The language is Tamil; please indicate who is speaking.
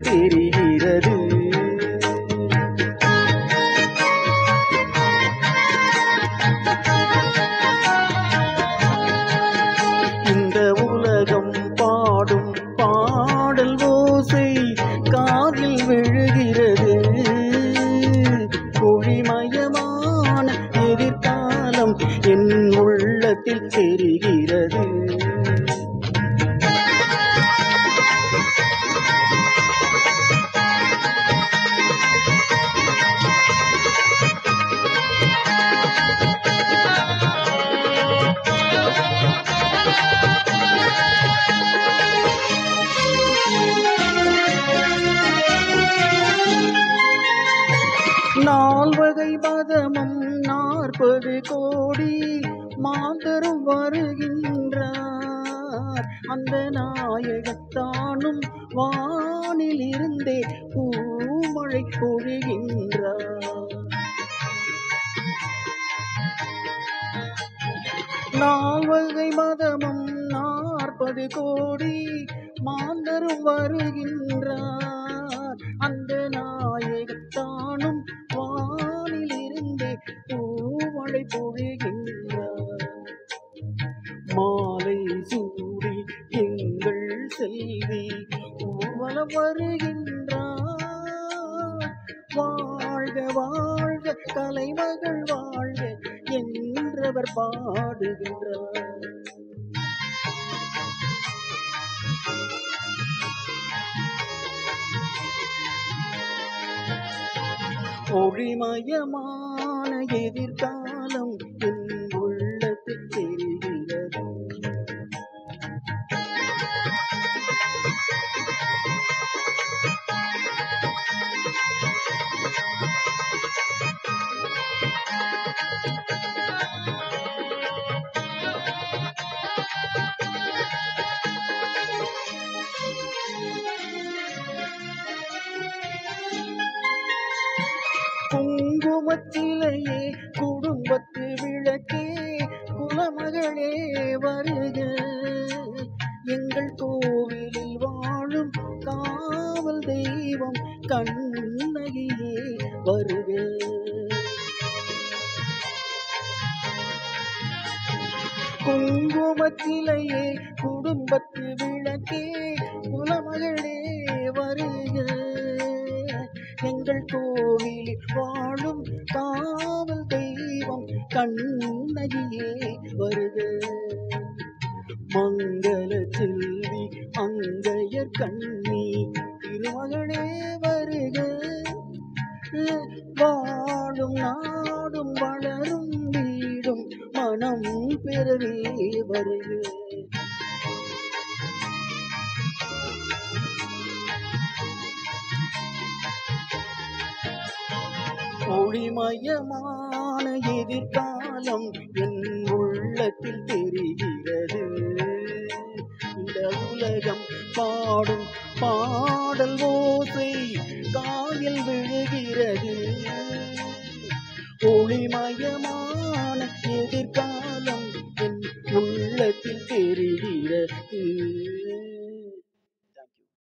Speaker 1: தெரிகிறது. இந்த உலகம் பாடும் பாடல் ஓசை காதில் விழுகிறது. ஒளிமயமான எதிர்காலம் என் உள்ளத்தில் தெரிகிறது. நால்வகை பதமும் 40 கோடி மாந்தரும் வருகின்றார். அந்த நாயகத்தானும் வானில் இருந்தே பூமழை பொழிகின்றார். நால்வகை மதமும் 40 கோடி மாந்தரும் வருகின்றார். அந்த நாயகத்தானும் வானில் இருந்தே பூமழை பொழிகின்றார். மாலை சூடி எங்கள் செல்வி ஊர்வலம் வருகின்றார். வாழ்க வாழ்க கலைமகள் வாழ்க என்றவர் பாடுகின்றார். ஒளிமயமான எதிர்காலம் என் உள்ளத்தில் தெரிகிறது. குங்குமத்திலேயே குடும்பத்து விளக்கே குலமகளே வருக. எங்கள் கோவிலில் வாழும் காவல் தெய்வம் கண்ணகியே வருக. குங்குமத்திலேயே குடும்பத்து விளக்கே குலமகளே வருக. எங்கள் கோவிலில் வாழும் காவல் தெய்வம் கண்ணகியே வருக. மங்கள செல்வி அங்கையர் கண்ணி திருமகளே வருக. வாழும் நாடும் வளரும் வீடும் மனம் பெறவே வருக. ஒளிமயமான எதிர்காலம் என் உள்ளத்தில் தெரிகிறது. இந்த உலகம் பாடும் பாடல் ஓசை காதில் விழுகிறது. ஒளிமயமான எதிர்காலம்